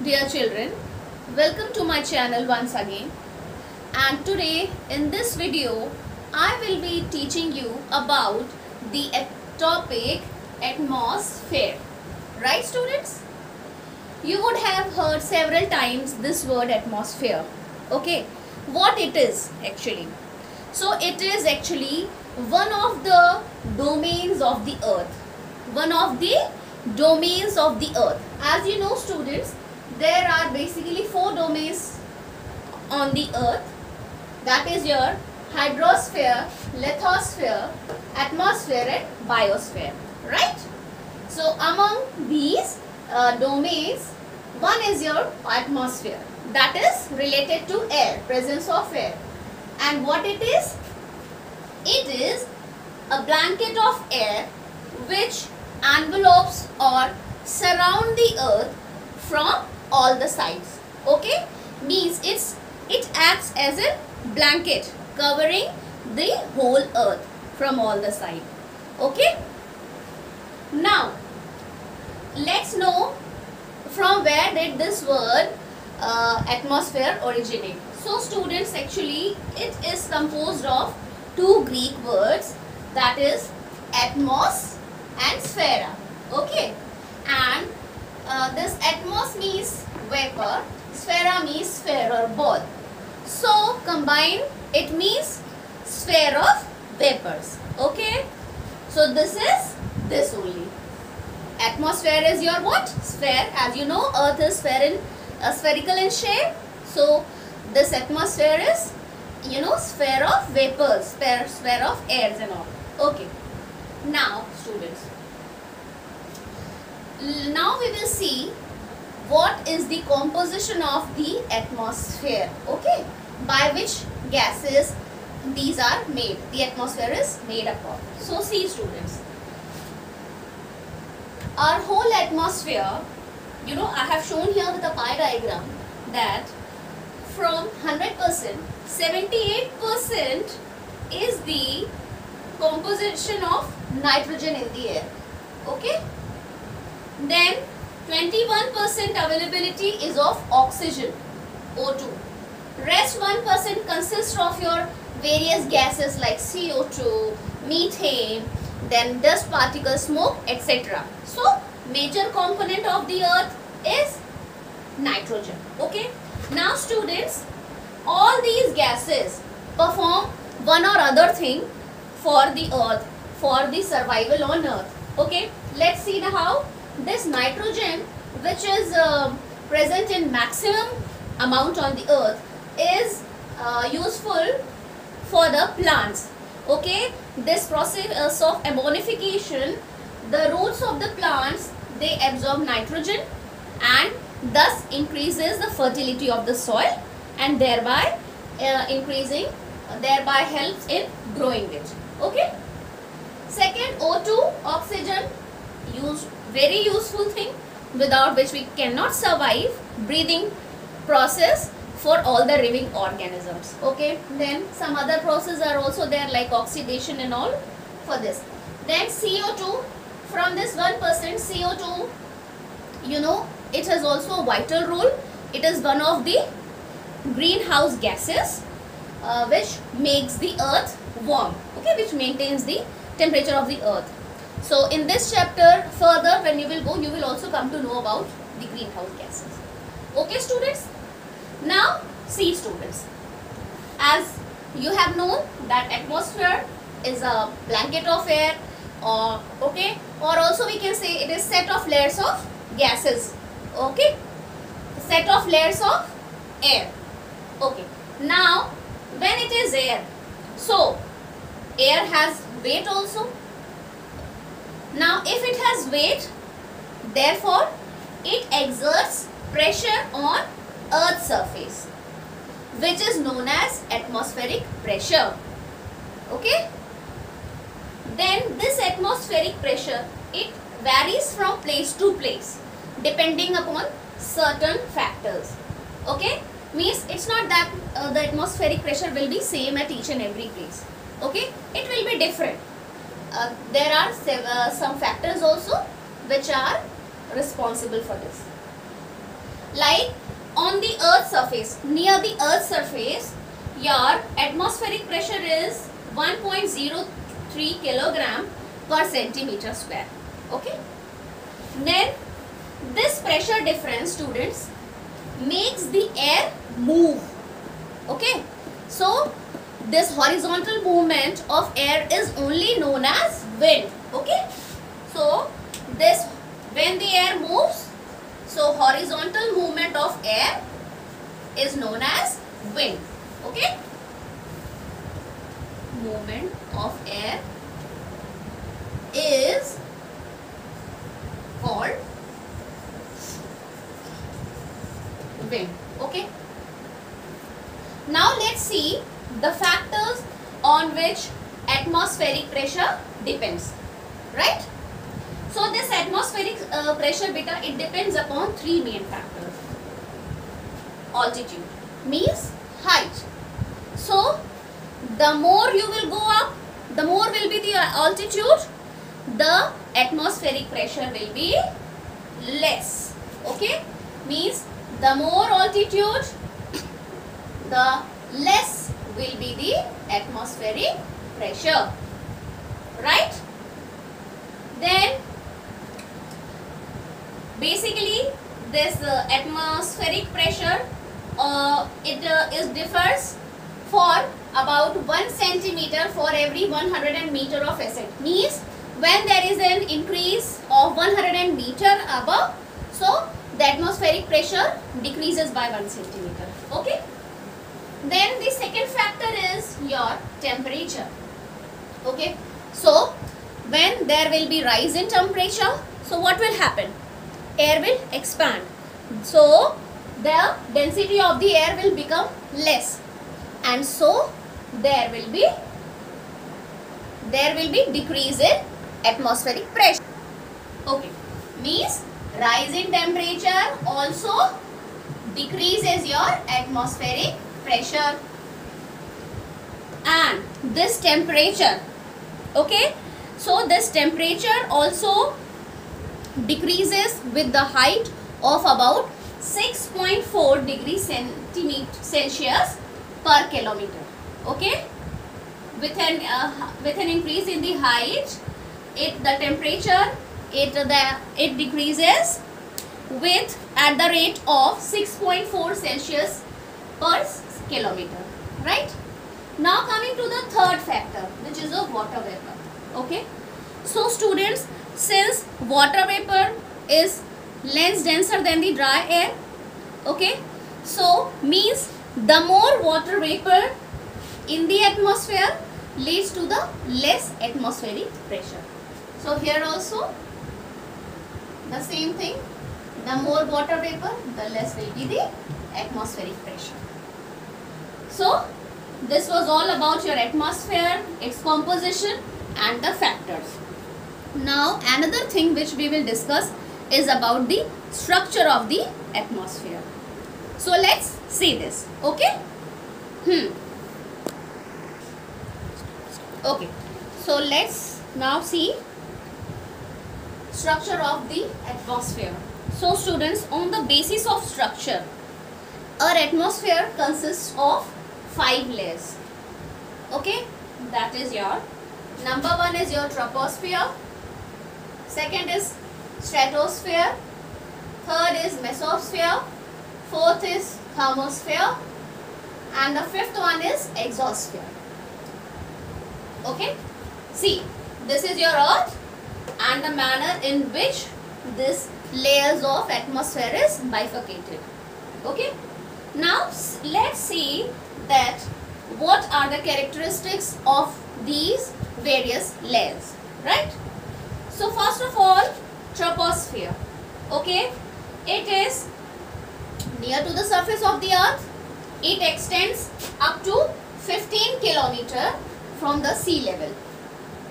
Dear children, welcome to my channel once again, and today in this video I will be teaching you about the topic atmosphere. Right students? You would have heard several times this word atmosphere. Okay, what it is actually? So it is actually one of the domains of the earth. One of the domains of the earth. As you know students, there are basically 4 domains on the earth. That is your hydrosphere, lithosphere, atmosphere and biosphere. Right? So among these domains, one is your atmosphere. That is related to air, presence of air. And what it is? It is a blanket of air which envelopes or surround the earth from all the sides. Okay, means it acts as a blanket covering the whole earth from all the sides. Okay, now let's know from where did this word atmosphere originate. So students, actually it is composed of 2 Greek words, that is atmos and sphera. Okay, and this atmos means vapor, sphera means sphere or ball. So combine, it means sphere of vapors. Okay, so this is this only. Atmosphere is your what? Sphere. As you know, earth is spherical in shape. So this atmosphere is, you know, sphere of vapors, sphere of airs and all. Okay, now students, now we will see what is the composition of the atmosphere. Okay, by which gases these are made, the atmosphere is made up of. So see students, our whole atmosphere, you know, I have shown here with a pie diagram that from 100%, 78% is the composition of nitrogen in the air. Okay, then 21% availability is of oxygen, O2. Rest 1% consists of your various gases like CO2, methane, then dust particles, smoke, etc. So major component of the earth is nitrogen. Okay, now students, all these gases perform one or other thing for the earth, for the survival on earth. Okay, let's see how. This nitrogen, which is present in maximum amount on the earth, is useful for the plants. Okay, this process of ammonification, the roots of the plants, they absorb nitrogen and thus increases the fertility of the soil and thereby thereby helps in growing it. Okay, second, O2, oxygen, very useful thing without which we cannot survive, breathing process for all the living organisms. Okay, then some other processes are also there like oxidation and all for this. Then CO2, from this 1% CO2, you know, it has also a vital role. It is one of the greenhouse gases which makes the earth warm. Okay, which maintains the temperature of the earth. So in this chapter further, when you will go, you will also come to know about the greenhouse gases. Okay students, now see students, as you have known that atmosphere is a blanket of air, or okay, or also we can say it is set of layers of gases. Okay, set of layers of air. Okay, now when it is air, so air has weight also. Now if it has weight, therefore it exerts pressure on earth's surface, which is known as atmospheric pressure. Okay, then this atmospheric pressure, it varies from place to place depending upon certain factors. Okay, means it's not that the atmospheric pressure will be same at each and every place. Okay, it will be different. There are some factors also which are responsible for this. Like on the earth's surface, near the earth's surface, your atmospheric pressure is 1.03 kilogram per centimeter square. Okay. Then this pressure difference, students, makes the air move. Okay. So this horizontal movement of air is only known as wind. Okay. So this, when the air moves, so horizontal movement of air is known as wind. Okay. Movement of air is called wind. Okay. Now let's see the factors on which atmospheric pressure depends. Right? So this atmospheric pressure beta, it depends upon three main factors. Altitude means height. So the more you will go up, the more will be the altitude, the atmospheric pressure will be less. Okay, means the more altitude, the less will be the atmospheric pressure. Right? Then basically this atmospheric pressure it differs for about 1 centimeter for every 100 meter of ascent. Means when there is an increase of 100 meter above, so the atmospheric pressure decreases by 1 centimeter. Okay. Then the second factor is your temperature. Okay. So when there will be rise in temperature, so what will happen? Air will expand. So the density of the air will become less, and so there will be decrease in atmospheric pressure. Okay, means rise in temperature also decreases your atmospheric pressure. And this temperature, okay, so this temperature also decreases with the height of about 6.4 degrees Celsius per kilometer. Okay, with an increase in the height, the temperature it decreases with at the rate of 6.4 Celsius per kilometer. Right? Now coming to the third factor, which is of water vapor. Okay, so students, since water vapor is less denser than the dry air, okay, so means the more water vapor in the atmosphere leads to the less atmospheric pressure. So here also the same thing, the more water vapor, the less will be the atmospheric pressure. So this was all about your atmosphere, its composition and the factors. Now another thing which we will discuss is about the structure of the atmosphere. So let's see this. Okay. Okay. So let's now see structure of the atmosphere. So students, on the basis of structure, our atmosphere consists of 5 layers. Okay, that is your number 1 is your troposphere, second is stratosphere, third is mesosphere, fourth is thermosphere, and the fifth one is exosphere. Okay, see, this is your earth and the manner in which this layers of atmosphere is bifurcated. Okay, now let's see that what are the characteristics of these various layers, right? So first of all, troposphere. Okay, it is near to the surface of the earth. It extends up to 15 kilometer from the sea level,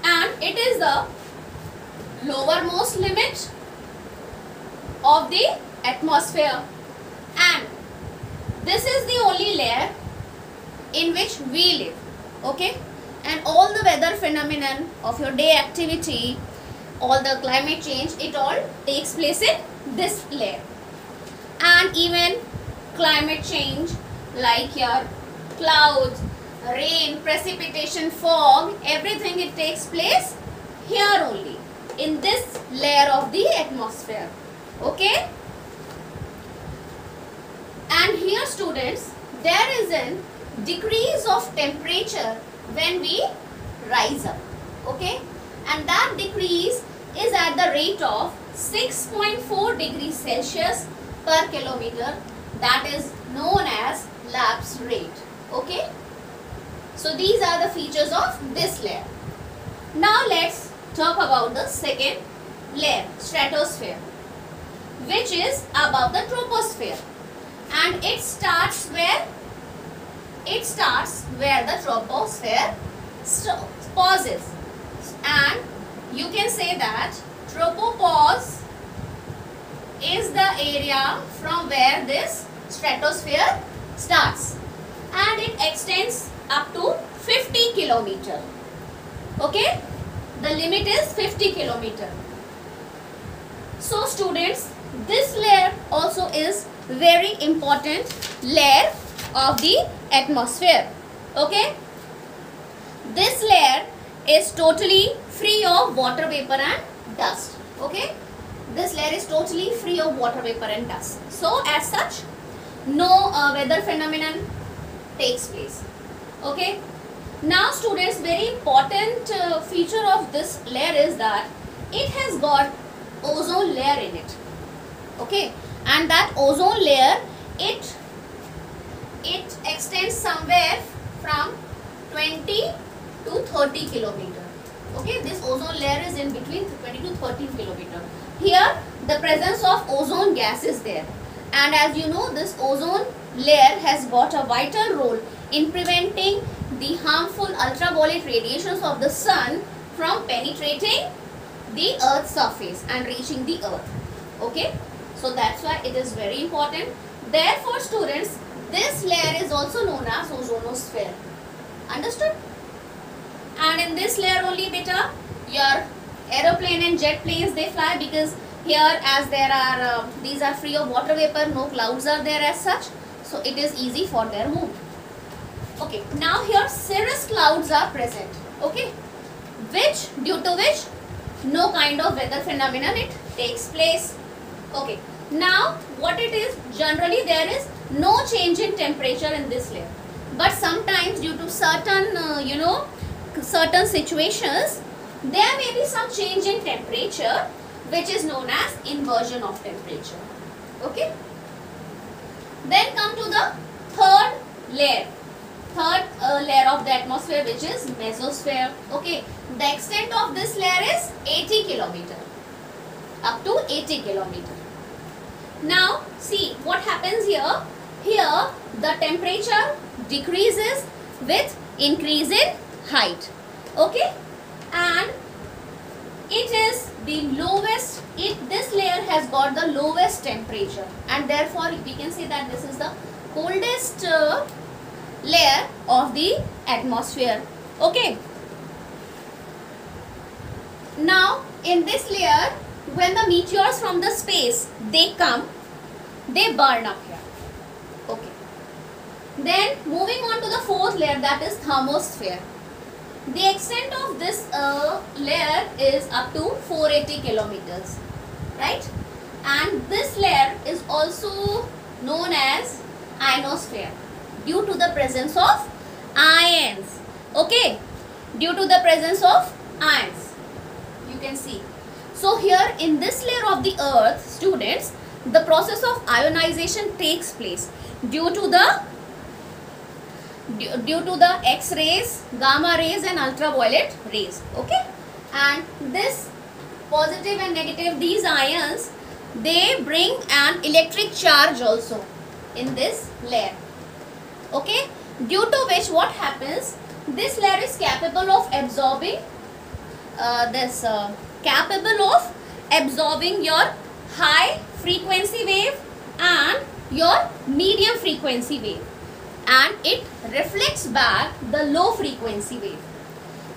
and it is the lowermost limit of the atmosphere, and this is the only layer in which we live. Okay, and all the weather phenomenon of your day activity, all the climate change, it all takes place in this layer. and even climate change like your clouds, rain, precipitation, fog, everything it takes place here only in this layer of the atmosphere. Okay? And here students, there is a decrease of temperature when we rise up. Okay? And that decrease is at the rate of 6.4 degrees Celsius per kilometer, that is known as lapse rate. Okay? So these are the features of this layer. Now let's talk about the second layer, stratosphere, which is above the troposphere, and it starts where the troposphere pauses, and you can say that tropopause is the area from where this stratosphere starts, and it extends up to 50 kilometer. Okay, the limit is 50 kilometer. So students, this layer also is very important layer of the atmosphere. Okay, this layer is totally free of water vapor and dust. Okay, this layer is totally free of water vapor and dust. So as such, no weather phenomenon takes place. Okay, now students, very important feature of this layer is that it has got ozone layer in it. Okay, and that ozone layer, it extends somewhere from 20 to 30 kilometer. Okay, this ozone layer is in between 20 to 30 kilometer. Here the presence of ozone gas is there, and as you know, this ozone layer has got a vital role in preventing the harmful ultraviolet radiations of the sun from penetrating the earth's surface and reaching the earth. Okay, so that's why it is very important. Therefore students, this layer is also known as ozonosphere. Understood? And in this layer only beta, your aeroplane and jet planes, they fly, because here as there are these are free of water vapor, no clouds are there as such, so it is easy for their movement. Okay, now here cirrus clouds are present. Okay, due to which no kind of weather phenomenon it takes place. Okay, now what it is, generally there is no change in temperature in this layer, but sometimes due to certain certain situations, there may be some change in temperature, which is known as inversion of temperature. Okay, then come to the third layer of the atmosphere, which is mesosphere. Okay, the extent of this layer is 80 kilometer, up to 80 kilometer. Now see what happens here. Here the temperature decreases with increase in height. Okay, and it is the lowest, this layer has got the lowest temperature, and therefore we can say that this is the coldest layer of the atmosphere. Okay, now in this layer, when the meteors from the space they come, they burn up here. Okay, then moving on to the fourth layer, that is thermosphere. The extent of this layer is up to 480 kilometers, right? And this layer is also known as ionosphere due to the presence of ions. Okay, due to the presence of ions, you can see. So here in this layer of the earth, students, the process of ionization takes place due to the X-rays, gamma rays and ultraviolet rays. Okay, and this positive and negative, these ions, they bring an electric charge also in this layer. Okay, due to which what happens, this layer is capable of absorbing your high frequency wave and your medium frequency wave, and it reflects back the low frequency wave,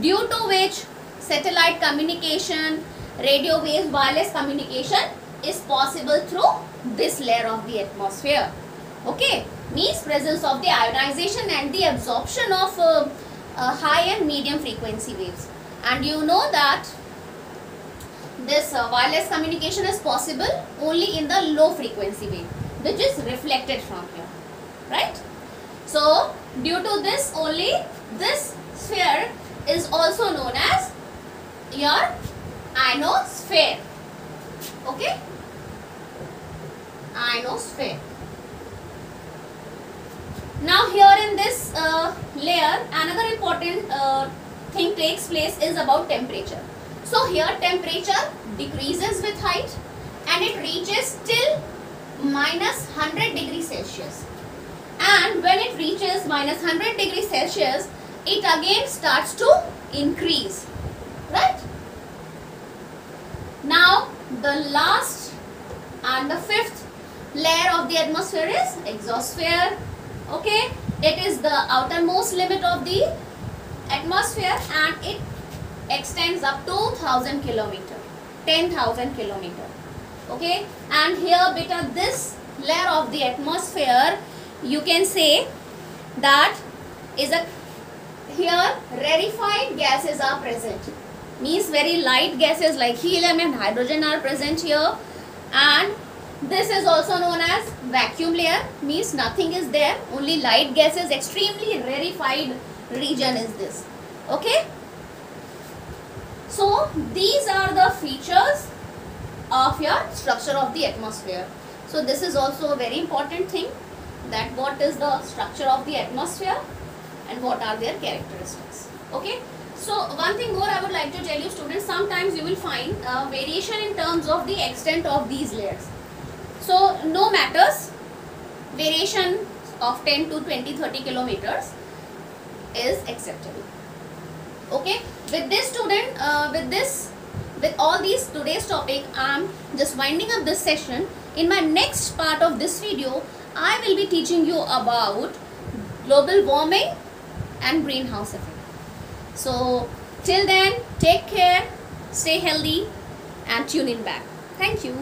due to which satellite communication, radio waves, wireless communication is possible through this layer of the atmosphere. Okay, means presence of the ionization and the absorption of high and medium frequency waves. And you know that this wireless communication is possible only in the low frequency wave, which is reflected from here, right? So due to this only, this sphere is also known as your ionosphere. Okay, ionosphere. Now here in this layer, another important thing takes place is about temperature. So here temperature decreases with height and it reaches till minus 100 degrees Celsius. And when it reaches minus 100 degrees Celsius, it again starts to increase, right? Now the last and the fifth layer of the atmosphere is exosphere. Okay, it is the outermost limit of the atmosphere and it extends up to 1000 kilometer, 10,000 kilometer. Okay, and here beta this layer of the atmosphere, you can say that is a, here rarefied gases are present, means very light gases like helium and hydrogen are present here. And this is also known as vacuum layer, means nothing is there, only light gases, extremely rarefied region is this. Okay, so these are the features of your structure of the atmosphere. So this is also a very important thing, that what is the structure of the atmosphere and what are their characteristics. Okay, so one thing more I would like to tell you students, sometimes you will find variation in terms of the extent of these layers. So no matters, variation of 10 to 20, 30 kilometers is acceptable. Okay, with this student, with all these today's topic, I am just winding up this session. In my next part of this video, I will be teaching you about global warming and greenhouse effect. So till then, take care, stay healthy and tune in back. Thank you.